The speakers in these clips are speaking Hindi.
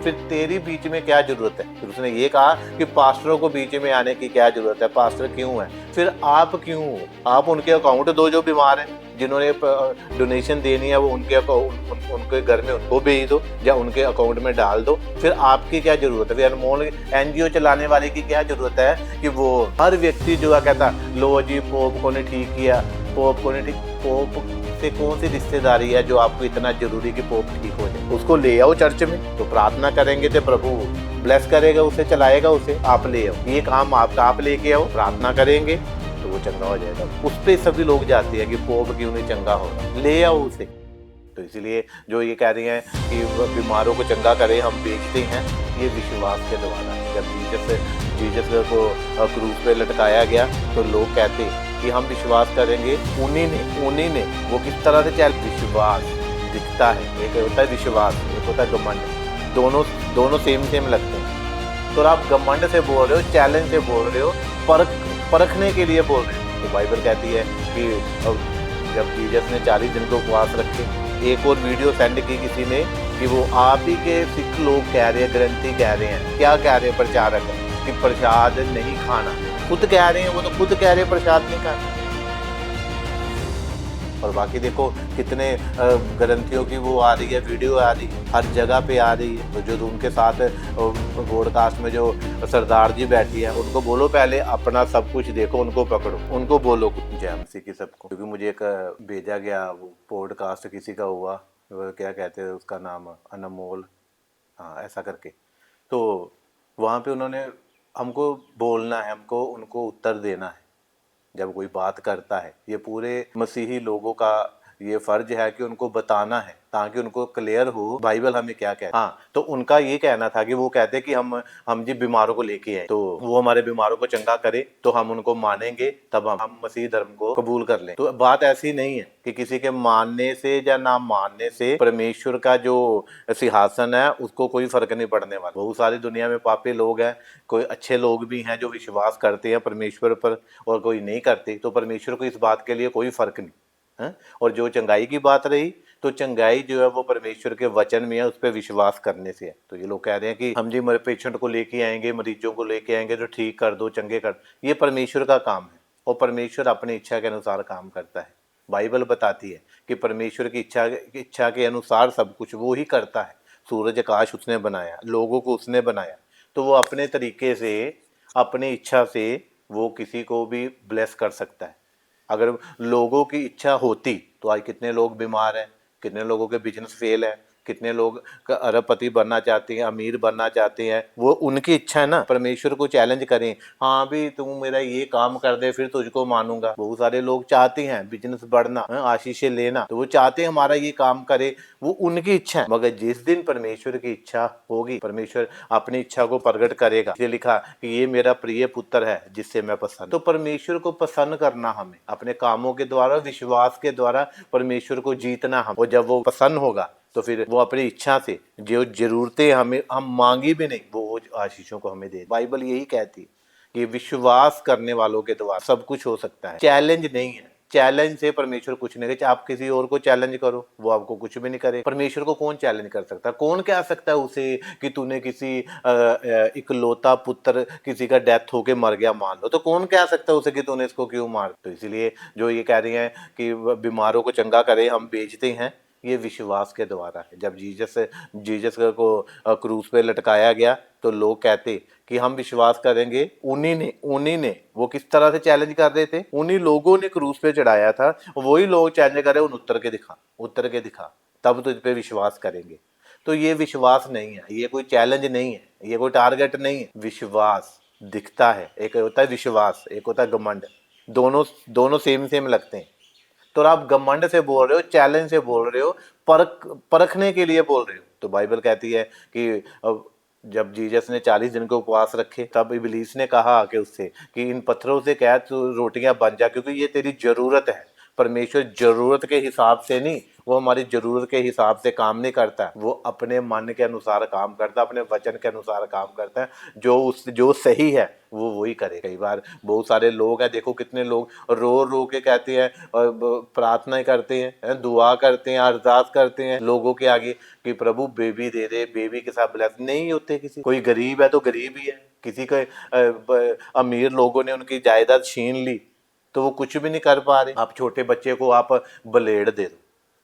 फिर तेरी बीच में क्या जरूरत है? फिर उसने ये कहा कि पास्टरों को बीच में आने की क्या जरूरत है, पास्टर क्यों है? फिर आप क्यों हो? आप उनके अकाउंट दो जो बीमार हैं, जिन्होंने डोनेशन देनी है वो उनके उनके घर में उनको भेज दो या उनके अकाउंट में डाल दो। फिर आपकी क्या जरूरत है? फिर अनमोल एनजीओ चलाने वाले की क्या जरूरत है कि वो हर व्यक्ति जो है कहता लो जी पोप को ने ठीक किया, पोप को ने ठीक। पोप से कौन सी रिश्तेदारी है जो आपको इतना जरूरी कि पोप ठीक हो जाए? उसको ले आओ चर्च में, तो प्रार्थना करेंगे तो प्रभु ब्लेस करेगा, उसे चलाएगा, उसे आप ले आओ, ये काम आपका, आप लेके आओ, प्रार्थना करेंगे तो वो चंगा हो जाएगा। उस पे सभी लोग जाते हैं कि पोप क्यों नहीं चंगा हो रहा, ले आओ उसे। तो इसलिए जो ये कह रही हैं कि बीमारों को चंगा करें हम बेचते हैं, ये विश्वास के द्वारा। जब जीसस को क्रूस पे लटकाया गया तो लोग कहते कि हम विश्वास करेंगे, उन्हीं ने वो किस तरह से चल विश्वास दिखता है। एक होता है विश्वास, एक होता है घमंड। दोनों सेम लगते हैं। तो आप घमंड से बोल रहे हो, चैलेंज से बोल रहे हो, परखने के लिए बोल रहे हो। तो बाइबल कहती है कि जब जीसस ने 40 दिन को उपवास रखे, एक और वीडियो सेंड की किसी ने कि वो आप ही के सिख लोग कह रहे हैं, ग्रंथी कह रहे हैं, क्या कह रहे हैं प्रचारक कि प्रसाद नहीं खाना। खुद कह रहे हैं, वो तो खुद कह रहे हैं प्रसाद नहीं खाना। और बाकी देखो कितने ग्रंथियों की वो आ रही है, वीडियो आ रही है, हर जगह पे आ रही है। तो जो उनके साथ ब्रॉडकास्ट में जो सरदार जी बैठी है, उनको बोलो पहले अपना सब कुछ देखो, उनको पकड़ो, उनको बोलो जय मसीह की सबको। क्योंकि मुझे एक भेजा गया वो पॉडकास्ट किसी का हुआ, क्या कहते हैं उसका नाम, अनमोल, हाँ ऐसा करके। तो वहाँ पे उन्होंने हमको बोलना है, हमको उनको उत्तर देना है जब कोई बात करता है। ये पूरे मसीही लोगों का ये फर्ज है कि उनको बताना है ताकि उनको क्लियर हो बाइबल हमें क्या कहती है। हाँ, तो उनका ये कहना था कि वो कहते कि हम जी बीमारों को लेके आए, तो वो हमारे बीमारों को चंगा करे तो हम उनको मानेंगे, तब हम मसीह धर्म को कबूल कर लें। तो बात ऐसी नहीं है कि किसी के मानने से या ना मानने से परमेश्वर का जो सिंहासन है उसको कोई फर्क नहीं पड़ने वाला। बहुत सारी दुनिया में पापी लोग हैं, कोई अच्छे लोग भी हैं जो विश्वास करते हैं परमेश्वर पर और कोई नहीं करते। तो परमेश्वर को इस बात के लिए कोई फर्क नहीं है। और जो चंगाई की बात रही, तो चंगाई जो है वो परमेश्वर के वचन में है, उस पर विश्वास करने से है। तो ये लोग कह रहे हैं कि हम जी मेरे पेशेंट को लेके आएंगे, मरीजों को लेके आएंगे तो ठीक कर दो, चंगे कर। ये परमेश्वर का काम है और परमेश्वर अपनी इच्छा के अनुसार काम करता है। बाइबल बताती है कि परमेश्वर की इच्छा के अनुसार सब कुछ वो ही करता है। सूरज आकाश उसने बनाया, लोगों को उसने बनाया, तो वो अपने तरीके से, अपनी इच्छा से वो किसी को भी ब्लेस कर सकता है। अगर लोगों की इच्छा होती तो आज कितने लोग बीमार हैं, कितने लोगों के बिजनेस फेल है, कितने लोग अरबपति बनना चाहते हैं, अमीर बनना चाहते हैं। वो उनकी इच्छा है ना। परमेश्वर को चैलेंज करें, हाँ भी तुम मेरा ये काम कर दे फिर तुझको मानूंगा। बहुत सारे लोग चाहते हैं बिजनेस बढ़ना, आशीषें लेना, तो वो चाहते हैं हमारा ये काम करे, वो उनकी इच्छा है। मगर जिस दिन परमेश्वर की इच्छा होगी, परमेश्वर अपनी इच्छा को प्रकट करेगा। ये लिखा कि ये मेरा प्रिय पुत्र है जिससे मैं पसंद। तो परमेश्वर को पसंद करना हमें अपने कामों के द्वारा, विश्वास के द्वारा परमेश्वर को जीतना हम। और जब वो पसंद होगा तो फिर वो अपनी इच्छा से जो जरूरतें हमें हम मांगी भी नहीं, वो आशीषों को हमें दे। बाइबल यही कहती है कि विश्वास करने वालों के द्वारा सब कुछ हो सकता है। चैलेंज नहीं है, चैलेंज से परमेश्वर कुछ नहीं करे। आप किसी और को चैलेंज करो, वो आपको कुछ भी नहीं करे। परमेश्वर को कौन चैलेंज कर सकता है? कौन कह सकता है उसे कि तूने किसी इकलौता पुत्र किसी का डेथ होके मर गया मान लो, तो कौन कह सकता है उसे कि तूने इसको क्यों मार? तो इसीलिए जो ये कह रही हैं कि बीमारों को चंगा करे हम बेचते हैं, ये विश्वास के द्वारा है। जब जीसस को क्रूस पे लटकाया गया तो लोग कहते कि हम विश्वास करेंगे, उन्हीं ने वो किस तरह से चैलेंज कर रहे थे, उन्हीं लोगों ने क्रूस पे चढ़ाया था, वही लोग चैलेंज कर रहे हैं, उतर के दिखा तब तुझ पे विश्वास करेंगे। तो ये विश्वास नहीं है, ये कोई चैलेंज नहीं है, ये कोई टारगेट नहीं है। विश्वास दिखता है, एक होता है विश्वास, एक होता है घमंड। दोनों सेम लगते हैं। तो आप घमंड से बोल रहे हो, चैलेंज से बोल रहे हो, परखने के लिए बोल रहे हो। तो बाइबल कहती है कि जब जीसस ने 40 दिन के उपवास रखे, तब इबलीस ने कहा कि उससे कि इन पत्थरों से कह तू रोटियां बन जा, क्योंकि ये तेरी जरूरत है। परमेश्वर जरूरत के हिसाब से नहीं, वो हमारी जरूरत के हिसाब से काम नहीं करता है, वो अपने मन के अनुसार काम करता है, अपने वचन के अनुसार काम करता है। जो सही है वो वही करे। कई बार बहुत सारे लोग हैं, देखो कितने लोग रो रो के कहते हैं और प्रार्थना करते हैं, दुआ करते हैं, अरदास करते हैं लोगों के आगे कि प्रभु बेबी दे दे, बेबी के साथ ब्लेस नहीं होते। किसी कोई गरीब है तो गरीब ही है, किसी के अमीर लोगों ने उनकी जायदाद छीन ली तो वो कुछ भी नहीं कर पा रहे। आप छोटे बच्चे को आप ब्लेड दे दो,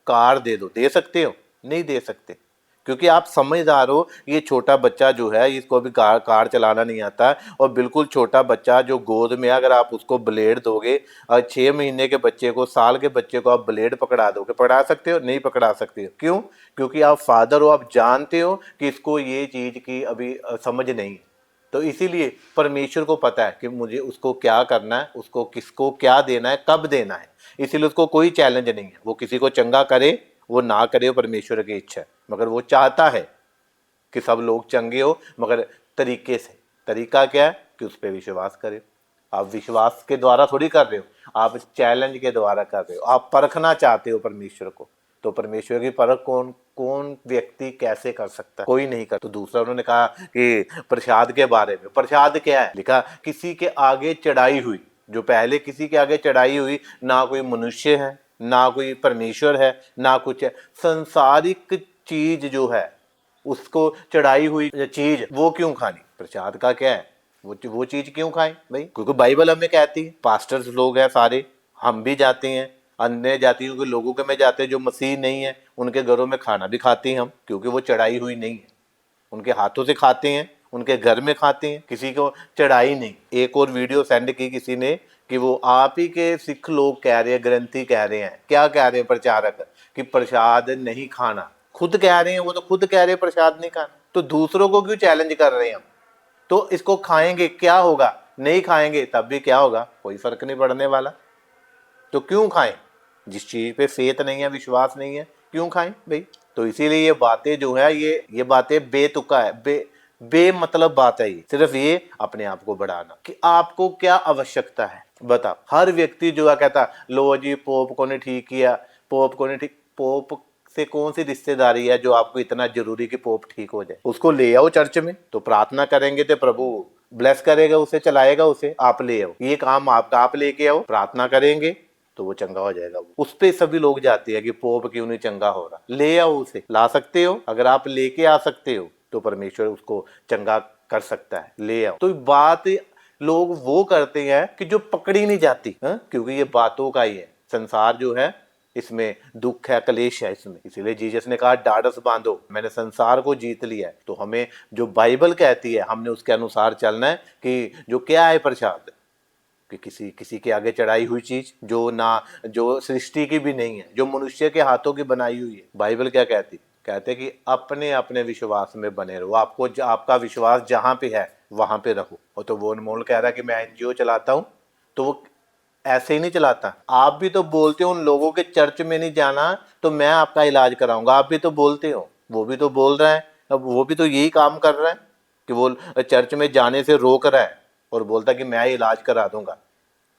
कार दे दो, दे सकते हो? नहीं दे सकते, क्योंकि आप समझदार हो। ये छोटा बच्चा जो है इसको अभी कार चलाना नहीं आता, और बिल्कुल छोटा बच्चा जो गोद में, अगर आप उसको ब्लेड दोगे और 6 महीने के बच्चे को, साल के बच्चे को आप ब्लेड पकड़ा दोगे, पकड़ा सकते हो? नहीं पकड़ा सकते हो। क्यों? क्योंकि आप फादर हो, आप जानते हो कि इसको ये चीज की अभी समझ नहीं है। तो इसीलिए परमेश्वर को पता है कि मुझे उसको क्या करना है, उसको किसको क्या देना है, कब देना है। इसीलिए उसको कोई चैलेंज नहीं है। वो किसी को चंगा करे वो ना करे, वो परमेश्वर की इच्छा है, मगर वो चाहता है कि सब लोग चंगे हो, मगर तरीके से। तरीका क्या है? कि उस पर विश्वास करें। आप विश्वास के द्वारा थोड़ी कर रहे हो, आप चैलेंज के द्वारा कर रहे हो। आप परखना चाहते हो परमेश्वर को, तो परमेश्वर की परख कौन व्यक्ति कैसे कर सकता है? कोई नहीं कर। तो दूसरा उन्होंने कहा कि प्रसाद के बारे में। प्रसाद क्या है? लिखा किसी के आगे चढ़ाई हुई, जो पहले किसी के आगे चढ़ाई हुई, ना कोई मनुष्य है, ना कोई परमेश्वर है, ना कुछ है, संसारिक चीज जो है उसको चढ़ाई हुई चीज वो क्यों खानी? प्रसाद का क्या है? वो चीज क्यों खाएं भाई? क्योंकि बाइबल हमें कहती है, पास्टर्स लोग हैं सारे, हम भी जाते हैं, अन्य जातियों के लोगों के में जाते हैं जो मसीह नहीं है, उनके घरों में खाना भी खाते हैं हम, क्योंकि वो चढ़ाई हुई नहीं है, उनके हाथों से खाते हैं, उनके घर में खाते हैं, किसी को चढ़ाई नहीं। एक और वीडियो सेंड की किसी ने कि वो आप ही के सिख लोग कह रहे हैं, ग्रंथी कह रहे हैं, क्या कह रहे हैं प्रचारक, कि प्रसाद नहीं खाना। खुद कह रहे हैं, वो तो खुद कह रहे हैं प्रसाद नहीं खाना, तो दूसरों को क्यों चैलेंज कर रहे हैं हम? तो इसको खाएंगे क्या होगा? नहीं खाएंगे तब भी क्या होगा? कोई फर्क नहीं पड़ने वाला। तो क्यों खाएं? जिस चीज पे फेथ नहीं है, विश्वास नहीं है, क्यों खाएं भाई? तो इसीलिए ये बातें जो है, ये बातें बेतुका है, बेमतलब बात है। ये सिर्फ ये अपने आप को बढ़ाना कि आपको क्या आवश्यकता है बताओ। हर व्यक्ति जो है कहता लो जी पोप को ने ठीक किया, पोप को ने ठीक। पोप से कौन सी रिश्तेदारी है जो आपको इतना जरूरी कि पोप ठीक हो जाए? उसको ले आओ चर्च में, तो प्रार्थना करेंगे तो प्रभु ब्लेस करेगा, उसे चलाएगा, उसे आप ले आओ, ये काम आपका, आप लेके आओ, प्रार्थना करेंगे तो वो चंगा हो जाएगा। उस पे सभी लोग जाते हैं कि पोप क्यों नहीं चंगा हो रहा। ले आओ, उसे ला सकते हो, अगर आप लेके आ सकते हो तो परमेश्वर उसको चंगा कर सकता है। ले आओ। तो बात लोग वो करते हैं कि जो पकड़ी नहीं जाती, क्योंकि ये बातों का ही है। संसार जो है इसमें दुख है, कलेश है इसमें। इसीलिए जीसस ने कहा ढाढ़स बांधो, मैंने संसार को जीत लिया है। तो हमें जो बाइबल कहती है हमने उसके अनुसार चलना है कि जो क्या है प्रसाद, कि किसी के आगे चढ़ाई हुई चीज जो सृष्टि की भी नहीं है, जो मनुष्य के हाथों की बनाई हुई है। बाइबल क्या कहती? कहते कि अपने अपने विश्वास में बने रहो। आपको आपका विश्वास जहां पे है वहां पे रहो। और तो वो अनमोल कह रहा है कि मैं एनजीओ चलाता हूं, तो वो ऐसे ही नहीं चलाता। आप भी तो बोलते हो उन लोगों के चर्च में नहीं जाना तो मैं आपका इलाज कराऊंगा, आप भी तो बोलते हो। वो भी तो बोल रहा है, अब वो भी तो यही काम कर रहा है कि वो चर्च में जाने से रोक रहा है और बोलता कि मैं इलाज करा दूंगा।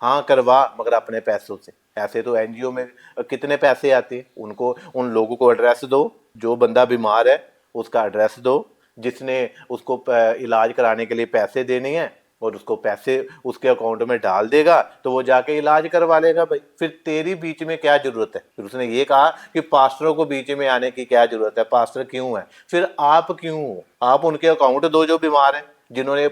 हाँ करवा, मगर अपने पैसों से। ऐसे तो एनजीओ में कितने पैसे आते हैं, उनको उन लोगों को एड्रेस दो, जो बंदा बीमार है उसका एड्रेस दो, जिसने उसको इलाज कराने के लिए पैसे देने हैं, और उसको पैसे उसके अकाउंट में डाल देगा तो वो जाके इलाज करवा लेगा भाई। फिर तेरी बीच में क्या जरूरत है? फिर उसने ये कहा कि पास्टरों को बीच में आने की क्या जरूरत है? पास्टर क्यों है? फिर आप क्यों हो? आप उनके अकाउंट दो जो बीमार है, जिन्होंने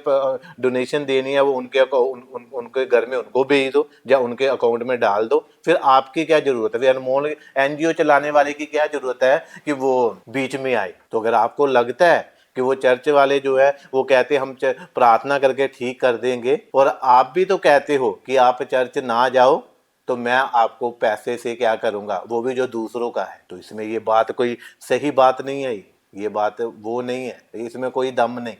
डोनेशन देनी है वो उनके घर में उनको भेज दो या उनके अकाउंट में डाल दो। फिर आपकी क्या जरूरत है? फिर अनमोल एनजीओ चलाने वाले की क्या जरूरत है कि वो बीच में आए? तो अगर आपको लगता है कि वो चर्च वाले जो है वो कहते हम प्रार्थना करके ठीक कर देंगे, और आप भी तो कहते हो कि आप चर्च ना जाओ, तो मैं आपको पैसे से क्या करूंगा, वो भी जो दूसरों का है। तो इसमें ये बात कोई सही बात नहीं है, ये बात वो नहीं है, इसमें कोई दम नहीं।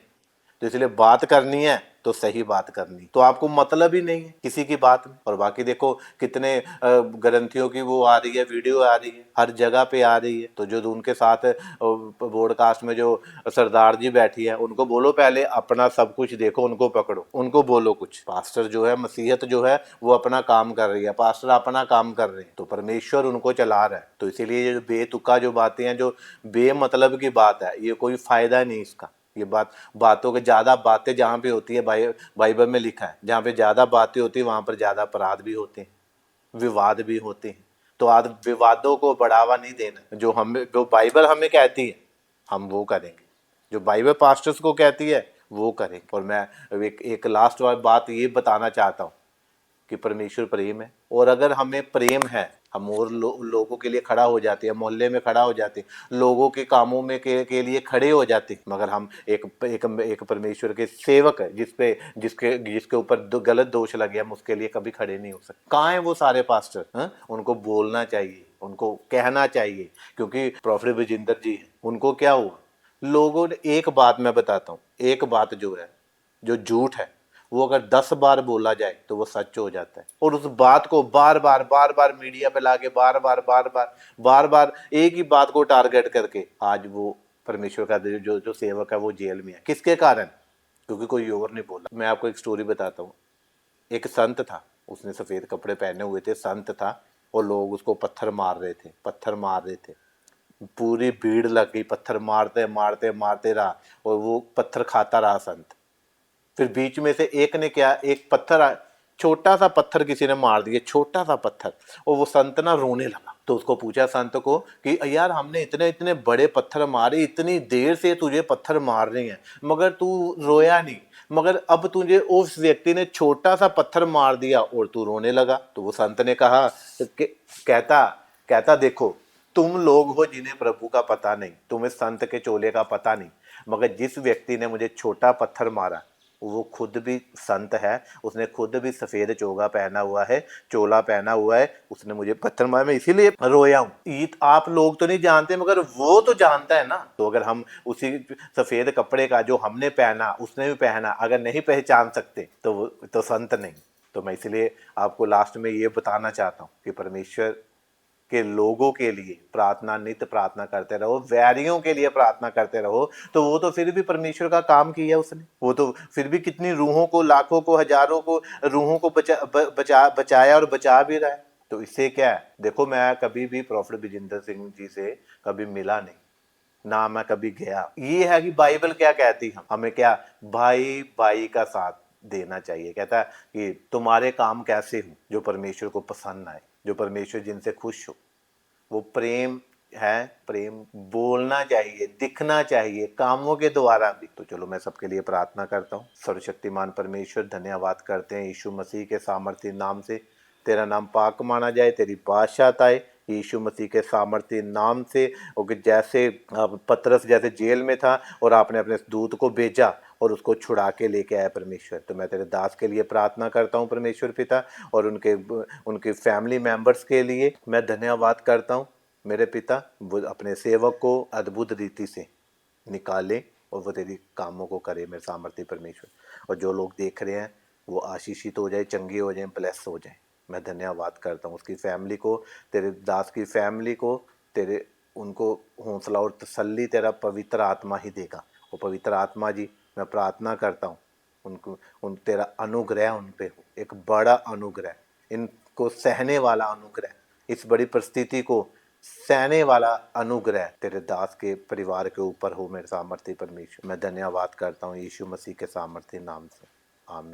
तो इसलिए बात करनी है तो सही बात करनी, तो आपको मतलब ही नहीं है किसी की बात में। और बाकी देखो कितने ग्रंथियों की वो आ रही है, वीडियो आ रही है, हर जगह पे आ रही है। तो जो उनके साथ ब्रॉडकास्ट में जो सरदार जी बैठी है, उनको बोलो पहले अपना सब कुछ देखो, उनको पकड़ो, उनको बोलो कुछ। पास्टर जो है, मसीहत जो है, वो अपना काम कर रही है, पास्टर अपना काम कर रहे हैं, तो परमेश्वर उनको चला रहा है। तो इसीलिए ये जो बेतुका जो बातें हैं, जो बेमतलब की बात है, ये कोई फायदा नहीं इसका। ये बातों के ज्यादा बातें जहाँ पे होती है, बाइबल में लिखा है, जहाँ पे ज्यादा बातें होती है वहां पर ज्यादा अपराध भी होते हैं, विवाद भी होते हैं। तो आज विवादों को बढ़ावा नहीं देना। जो बाइबल हमें कहती है हम वो करेंगे, जो बाइबल पास्टर्स को कहती है वो करेंगे। और मैं एक लास्ट बात ये बताना चाहता हूँ कि परमेश्वर प्रेम है, और अगर हमें प्रेम है, हम और लोगों के लिए खड़ा हो जाते हैं, मोहल्ले में खड़ा हो जाते हैं, लोगों के कामों में के लिए खड़े हो जाते हैं। मगर हम एक परमेश्वर के सेवक है, जिसके ऊपर गलत दोष लगे, हम उसके लिए कभी खड़े नहीं हो सकते। कहाँ है वो सारे पास्टर? उनको बोलना चाहिए, उनको कहना चाहिए, क्योंकि प्रोफेट विजेंद्र जी उनको क्या हुआ, लोगों ने एक बात मैं बताता हूँ, एक बात जो है, जो झूठ है, वो अगर 10 बार बोला जाए तो वो सच हो जाता है। और उस बात को बार बार मीडिया पे लाके बार बार एक ही बात को टारगेट करके आज वो परमेश्वर का जो सेवक है वो जेल में है। किसके कारण? क्योंकि कोई और नहीं बोला। मैं आपको एक स्टोरी बताता हूँ। एक संत था, उसने सफेद कपड़े पहने हुए थे, संत था, और लोग उसको पत्थर मार रहे थे। पूरी भीड़ लग गई, पत्थर मारते रहा, और वो पत्थर खाता रहा संत। फिर बीच में से एक ने क्या, एक पत्थर, छोटा सा पत्थर किसी ने मार दिया, छोटा सा पत्थर, और वो संत ना रोने लगा। तो उसको पूछा संत को कि यार हमने इतने इतने बड़े पत्थर मारे, इतनी देर से तुझे पत्थर मार रहे हैं, मगर तू रोया नहीं, मगर अब तुझे उस व्यक्ति ने छोटा सा पत्थर मार दिया और तू रोने लगा। तो वो संत ने कहा, कहता देखो, तुम लोग हो जिन्हें प्रभु का पता नहीं, तुम्हें संत के चोले का पता नहीं, मगर जिस व्यक्ति ने मुझे छोटा पत्थर मारा वो खुद भी संत है, उसने खुद भी सफेद चोगा पहना हुआ है, चोला पहना हुआ है, उसने मुझे पत्थर मारा, मैं इसीलिए रोया हूँ। ये आप लोग तो नहीं जानते, मगर वो तो जानता है ना। तो अगर हम उसी सफेद कपड़े का जो हमने पहना उसने भी पहना, अगर नहीं पहचान सकते तो संत नहीं। तो मैं इसलिए आपको लास्ट में ये बताना चाहता हूँ कि परमेश्वर के लोगों के लिए प्रार्थना, नित्य प्रार्थना करते रहो, वैरियों के लिए प्रार्थना करते रहो, तो वो तो फिर भी परमेश्वर का काम किया उसने, वो तो फिर भी कितनी रूहों को, लाखों को, हजारों को रूहों को बचाया और बचा भी रहा है। तो इससे क्या है, देखो मैं कभी भी प्रोफेट विजेंद्र सिंह जी से कभी मिला नहीं, ना मैं कभी गया। ये है कि बाइबल क्या कहती है, हमें क्या, भाई भाई का साथ देना चाहिए। कहता है कि तुम्हारे काम कैसे हो जो परमेश्वर को पसंद आए, जो परमेश्वर जिनसे खुश हो, वो प्रेम है। प्रेम बोलना चाहिए, दिखना चाहिए कामों के द्वारा भी। तो चलो मैं सबके लिए प्रार्थना करता हूँ। सर्वशक्तिमान परमेश्वर, धन्यवाद करते हैं यीशु मसीह के सामर्थ्य नाम से, तेरा नाम पाक माना जाए, तेरी बादशाहत आए यीशु मसीह के सामर्थ्य नाम से। और जैसे पतरस जैसे जेल में था और आपने अपने दूत को भेजा और उसको छुड़ा के लेके आया परमेश्वर, तो मैं तेरे दास के लिए प्रार्थना करता हूँ परमेश्वर पिता, और उनके फैमिली मेंबर्स के लिए मैं धन्यवाद करता हूँ मेरे पिता। वो अपने सेवक को अद्भुत रीति से निकाले और वो तेरी कामों को करे मेरे सामर्थ्य परमेश्वर। और जो लोग देख रहे हैं वो आशीषित हो जाए, चंगे हो जाए, ब्लेस हो जाए। मैं धन्यवाद करता हूँ उसकी फैमिली को, तेरे दास की फैमिली को, तेरे उनको हौसला और तसल्ली तेरा पवित्र आत्मा ही देगा। और पवित्र आत्मा जी, मैं प्रार्थना करता हूँ उन तेरा अनुग्रह उन पे हो, एक बड़ा अनुग्रह, इनको सहने वाला अनुग्रह, इस बड़ी परिस्थिति को सहने वाला अनुग्रह तेरे दास के परिवार के ऊपर हो मेरे सामर्थ्य परमेश्वर। मैं धन्यवाद करता हूँ यीशु मसीह के सामर्थ्य नाम से, आमीन।